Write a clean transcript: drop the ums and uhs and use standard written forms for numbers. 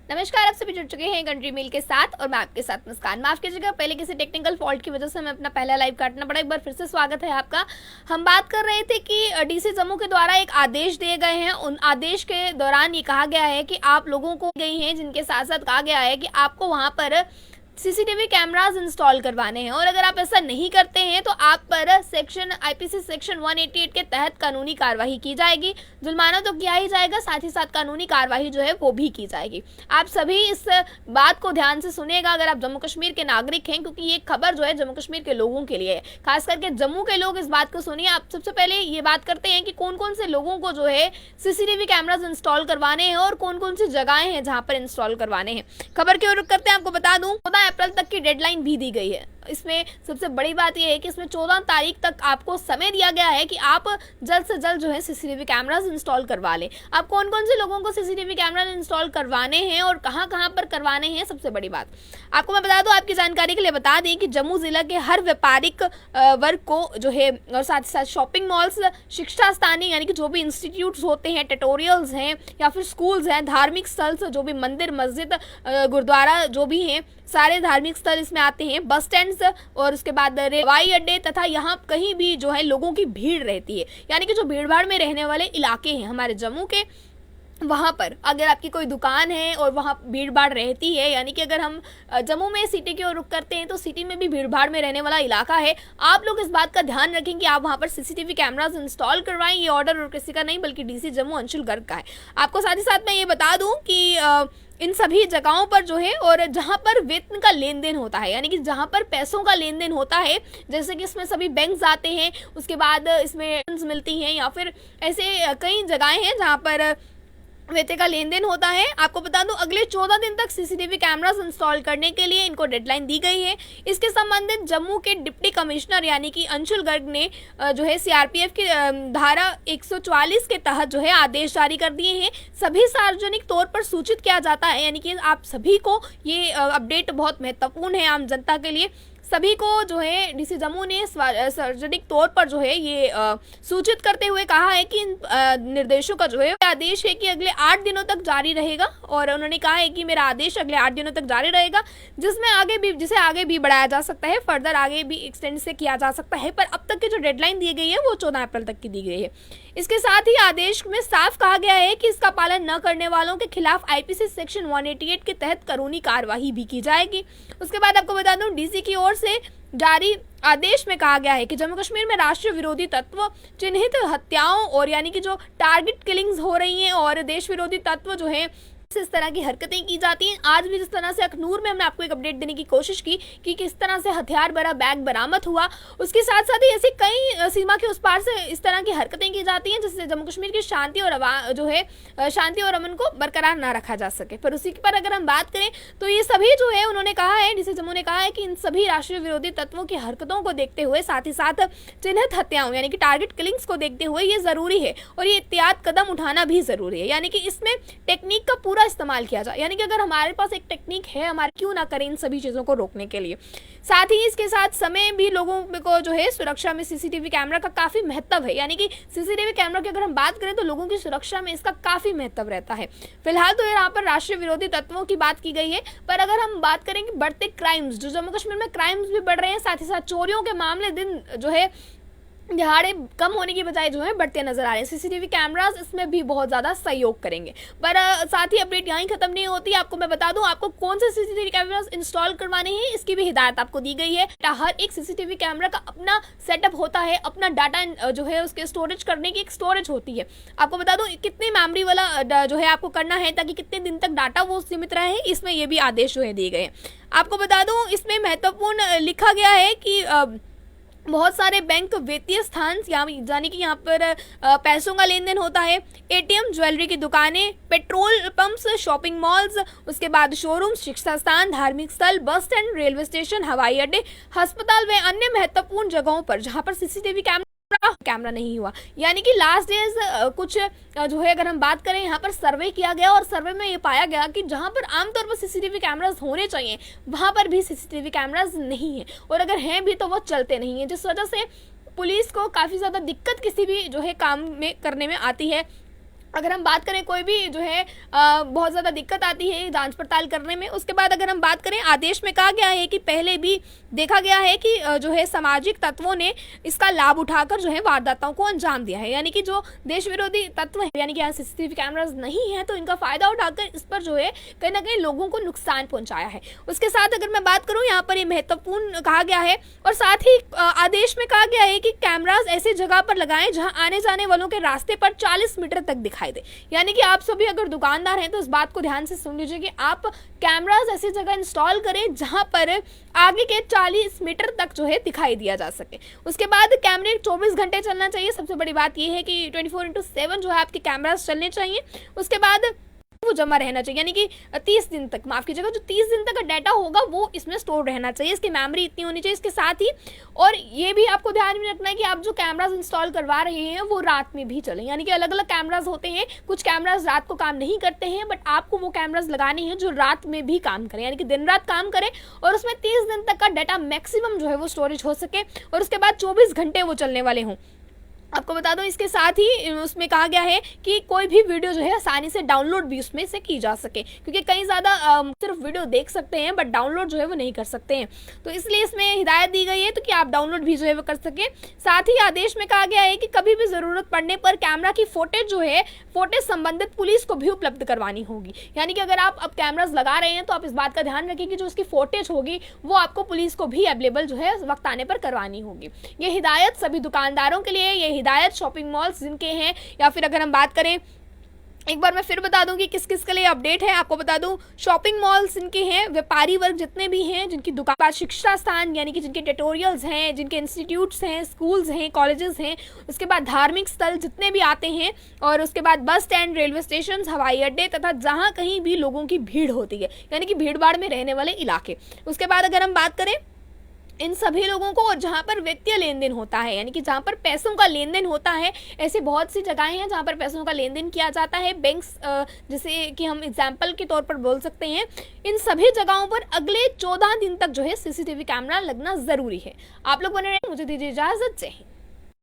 नमस्कार, आप सभी जुड़ चुके हैं कंट्री मील के साथ और मैं आपके साथ मुस्कान। माफ कीजिएगा, पहले किसी टेक्निकल फॉल्ट की वजह से हमें अपना पहला लाइव काटना पड़ा। एक बार फिर से स्वागत है आपका। हम बात कर रहे थे कि डीसी जम्मू के द्वारा एक आदेश दिए गए हैं। उन आदेश के दौरान ये कहा गया है कि आप लोगों को गई हैं, जिनके साथ साथ कहा गया है कि आपको वहां पर सीसीटीवी कैमरास इंस्टॉल करवाने हैं और अगर आप ऐसा नहीं करते हैं तो आप पर आईपीसी सेक्शन 188 के तहत कानूनी कार्रवाई की जाएगी। जुर्माना तो किया ही जाएगा, साथ ही साथ कानूनी कार्रवाई जो है वो भी की जाएगी। आप सभी इस बात को ध्यान से सुनिएगा अगर आप जम्मू कश्मीर के नागरिक हैं, क्योंकि ये खबर जो है जम्मू कश्मीर के लोगों के लिए है। खास करके जम्मू के लोग इस बात को सुनिए। आप सबसे पहले ये बात करते हैं कि कौन कौन से लोगों को जो है सीसीटीवी कैमरास इंस्टॉल करवाने हैं और कौन कौन सी जगहें हैं जहां पर इंस्टॉल करवाने हैं। खबर की ओर रुख करते हैं। आपको बता दूं 14 अप्रैल तक की डेडलाइन भी दी गई है। इसमें सबसे बड़ी बात यह है कि इसमें 14 तारीख तक आपको समय दिया गया है कि आप जल्द से जल्द जो है सीसीटीवी कैमरास इंस्टॉल करवा लें। आप कौन कौन से लोगों को सीसीटीवी कैमरा इंस्टॉल करवाने हैं और कहां कहां पर करवाने हैं, सबसे बड़ी बात आपको मैं बता दूं। आपकी जानकारी के लिए बता दें कि जम्मू जिला के हर व्यापारिक वर्ग को जो है और साथ ही साथ शॉपिंग मॉल्स, शिक्षा स्थानीय यानी कि जो भी इंस्टीट्यूट्स होते हैं, ट्यूटोरियल्स हैं या फिर स्कूल्स हैं, धार्मिक स्थल जो भी मंदिर, मस्जिद, गुरुद्वारा जो भी हैं, सारे धार्मिक स्थल इसमें आते हैं। बस स्टैंड्स और उसके बाद हवाई अड्डे तथा यहाँ कहीं भी जो है लोगों की भीड़ रहती है, यानी कि जो भीड़ भाड़ में रहने वाले इलाके हैं हमारे जम्मू के, वहाँ पर अगर आपकी कोई दुकान है और वहाँ भीड़ भाड़ रहती है, यानी कि अगर हम जम्मू में सिटी की ओर रुख करते हैं तो सिटी में भी भीड़ भाड़ में रहने वाला इलाका है, आप लोग इस बात का ध्यान रखें कि आप वहाँ पर सीसीटीवी कैमरास इंस्टॉल करवाएं। ये ऑर्डर और किसी का नहीं बल्कि डीसी जम्मू अंशुल गर्ग का है। आपको साथ ही साथ मैं ये बता दूं कि इन सभी जगहों पर जो है और जहां पर वेतन का लेन देन होता है, यानी कि जहां पर पैसों का लेन देन होता है, जैसे कि इसमें सभी बैंक्स आते हैं, उसके बाद इसमें मिलती हैं या फिर ऐसे कई जगहें हैं जहां पर वेतन का लेन देन होता है। आपको बता दूं अगले 14 दिन तक सीसीटीवी कैमरास इंस्टॉल करने के लिए इनको डेडलाइन दी गई है। इसके संबंधित जम्मू के डिप्टी कमिश्नर यानी कि अंशुल गर्ग ने जो है सीआरपीएफ की धारा 144 के तहत जो है आदेश जारी कर दिए हैं। सभी सार्वजनिक तौर पर सूचित किया जाता है, यानी कि आप सभी को ये अपडेट बहुत महत्वपूर्ण है आम जनता के लिए। सभी को जो है डीसी जम्मू ने सार्वजनिक तौर पर जो है ये सूचित करते हुए कहा है कि इन निर्देशों का जो है आदेश है कि अगले 8 दिनों तक जारी रहेगा और उन्होंने कहा है कि मेरा आदेश अगले 8 दिनों तक जारी रहेगा, जिसे आगे भी बढ़ाया जा सकता है, फर्दर आगे भी एक्सटेंड से किया जा सकता है, पर अब तक की जो डेडलाइन दी गई है वो 14 अप्रैल तक की दी गई है। इसके साथ ही आदेश में साफ कहा गया है कि इसका पालन न करने वालों के खिलाफ आईपीसी सेक्शन 188 के तहत कानूनी कार्रवाई भी की जाएगी। उसके बाद आपको बता दूं डीसी की ओर से जारी आदेश में कहा गया है कि जम्मू कश्मीर में राष्ट्रीय विरोधी तत्व चिन्हित हत्याओं और यानी कि जो टारगेट किलिंग्स हो रही हैं और देश विरोधी तत्व जो है इस तरह की हरकतें की जाती हैं। आज भी जिस तरह से अखनूर में हमने आपको एक अपडेट देने की कोशिश की कि किस तरह से हथियार भरा बैग बरामद हुआ, उसके साथ साथ ही ऐसी कई सीमा के उस पार से इस तरह की हरकतें की जाती हैं जिससे जम्मू कश्मीर की शांति और अमन को बरकरार ना रखा जा सके। पर उसी पर अगर हम बात करें तो ये सभी जो है उन्होंने कहा है, डीसी जम्मू ने कहा है कि इन सभी राष्ट्रीय विरोधी तत्वों की हरकतों को देखते हुए, साथ ही साथ चिन्हित हत्याओं यानी कि टारगेट किलिंग्स को देखते हुए ये जरूरी है और ये एहतियात कदम उठाना भी जरूरी है, यानी कि इसमें टेक्निक का पूरा इस्तेमाल किया जाए। यानी कि अगर हमारे पास एक टेक्निक है, हमारे क्यों ना करें इन सभी चीजों को रोकने के लिए। साथ ही इसके साथ समय भी लोगों को जो है सुरक्षा में सीसीटीवी कैमरा का काफी महत्व है, यानी कि सीसीटीवी कैमरा की अगर हम बात करें तो लोगों की सुरक्षा में इसका काफी महत्व रहता है। फिलहाल तो यहाँ पर राष्ट्रीय विरोधी तत्वों की बात की गई है, पर अगर हम बात करें कि बढ़ते क्राइम्स, जो जम्मू कश्मीर में क्राइम्स भी बढ़ रहे हैं, साथ ही साथ चोरियों के मामले दिन जो है दिहाड़े कम होने की बजाय जो है बढ़ते नजर आ रहे हैं। सीसीटीवी कैमरास इसमें भी बहुत ज्यादा सहयोग करेंगे। पर साथ ही अपडेट यहीं खत्म नहीं होती। आपको मैं बता दूं आपको कौन से सीसीटीवी कैमरास इंस्टॉल करवाने हैं इसकी भी हिदायत आपको दी गई है। हर एक सीसीटीवी कैमरा का अपना सेटअप होता है, अपना डाटा जो है उसके स्टोरेज करने की एक स्टोरेज होती है। आपको बता दूं कितनी मेमोरी वाला जो है आपको करना है ताकि कितने दिन तक डाटा वो सीमित रहे, इसमें ये भी आदेश जो है दिए गए। आपको बता दूं इसमें महत्वपूर्ण लिखा गया है कि बहुत सारे बैंक वित्तीय स्थान यानी कि यहाँ पर पैसों का लेन देन होता है, एटीएम, ज्वेलरी की दुकानें, पेट्रोल पंप्स, शॉपिंग मॉल्स, उसके बाद शोरूम, शिक्षा स्थान, धार्मिक स्थल, बस स्टैंड, रेलवे स्टेशन, हवाई अड्डे, अस्पताल व अन्य महत्वपूर्ण जगहों पर जहाँ पर सीसीटीवी कैमरा नहीं हुआ। यानी कि लास्ट डेज कुछ जो है अगर हम बात करें यहाँ पर सर्वे किया गया और सर्वे में ये पाया गया कि जहाँ पर आमतौर पर सीसीटीवी कैमरास होने चाहिए वहां पर भी सीसीटीवी कैमरास नहीं है और अगर हैं भी तो वो चलते नहीं है, जिस वजह से पुलिस को काफी ज्यादा दिक्कत किसी भी जो है काम में करने में आती है। अगर हम बात करें कोई भी जो है बहुत ज़्यादा दिक्कत आती है जांच पड़ताल करने में, उसके बाद अगर हम बात करें आदेश में कहा गया है कि पहले भी देखा गया है कि जो है सामाजिक तत्वों ने इसका लाभ उठाकर जो है वारदातों को अंजाम दिया है, यानी कि जो देश विरोधी तत्व है, यानी कि यहाँ सीसीटीवी कैमराज नहीं है तो इनका फायदा उठाकर इस पर जो है कहीं ना कहीं लोगों को नुकसान पहुंचाया है। उसके साथ अगर मैं बात करूँ यहाँ पर ये महत्वपूर्ण कहा गया है, और साथ ही आदेश में कहा गया है कि कैमराज ऐसी जगह पर लगाएं जहां आने जाने वालों के रास्ते पर 40 मीटर तक दिखाई दे। यानी कि आप सभी अगर दुकानदार हैं तो इस बात को ध्यान से सुन लीजिए कि आप कैमरास ऐसी जगह इंस्टॉल करें जहां पर आगे के 40 मीटर तक जो है दिखाई दिया जा सके। उसके बाद कैमरे 24 घंटे चलना चाहिए। सबसे बड़ी बात यह है कि 24/7 जो है आपके कैमरास चलने चाहिए। उसके बाद वो जमा रहना चाहिए, यानी कि 30 दिन तक, माफ कीजिएगा, जो 30 दिन तक का डाटा होगा वो इसमें स्टोर रहना चाहिए। इसकी मेमोरी इतनी होनी चाहिए। इसके साथ ही और ये भी आपको ध्यान में रखना है कि आप जो कैमरास इंस्टॉल करवा रहे हैं वो रात में भी चले, यानी कि अलग अलग कैमरास होते हैं। कुछ कैमरास रात को काम नहीं करते हैं, बट आपको वो कैमरास लगाने हैं जो रात में भी काम करें, यानी कि दिन रात काम करें और उसमें 30 दिन तक का डाटा मैक्सिमम जो है वो स्टोरेज हो सके, और उसके बाद 24 घंटे वो चलने वाले हों। आपको बता दूं इसके साथ ही उसमें कहा गया है कि कोई भी वीडियो जो है आसानी से डाउनलोड भी उसमें से की जा सके, क्योंकि कई ज़्यादा सिर्फ वीडियो देख सकते हैं बट डाउनलोड जो है वो नहीं कर सकते हैं, तो इसलिए इसमें हिदायत दी गई है तो कि आप डाउनलोड भी जो है वो कर सकें। साथ ही आदेश में कहा गया है कि कभी भी ज़रूरत पड़ने पर कैमरा की फुटेज जो है फुटेज संबंधित पुलिस को भी उपलब्ध करवानी होगी, यानी कि अगर आप अब कैमराज लगा रहे हैं तो आप इस बात का ध्यान रखें कि जो उसकी फुटेज होगी वो आपको पुलिस को भी अवेलेबल जो है वक्त आने पर करवानी होगी। ये हिदायत सभी दुकानदारों के लिए, ये हिदायत शॉपिंग मॉल्स जिनके हैं, या फिर अगर हम बात करें, एक बार मैं फिर बता दूं कि किस किस के लिए अपडेट है। आपको बता दूं शॉपिंग मॉल्स इनके हैं, व्यापारी वर्ग जितने भी हैं जिनकी दुकान, शिक्षा स्थान यानी कि जिनके ट्यूटोरियल्स हैं, जिनके इंस्टीट्यूट्स हैं, स्कूल्स हैं, कॉलेजेस हैं, उसके बाद धार्मिक स्थल जितने भी आते हैं, और उसके बाद बस स्टैंड, रेलवे स्टेशन, हवाई अड्डे तथा जहाँ कहीं भी लोगों की भीड़ होती है, यानी कि भीड़ भाड़ में रहने वाले इलाके। उसके बाद अगर हम बात करें इन सभी लोगों को, और जहाँ पर वित्तीय लेन देन होता है, यानी कि जहाँ पर पैसों का लेन देन होता है, ऐसी बहुत सी जगहें हैं जहाँ पर पैसों का लेन देन किया जाता है, बैंक्स जैसे कि हम एग्जाम्पल के तौर पर बोल सकते हैं, इन सभी जगहों पर अगले 14 दिन तक जो है सीसीटीवी कैमरा लगना ज़रूरी है। आप लोग बने रहें, मुझे दीजिए इजाज़त। जय हिंद।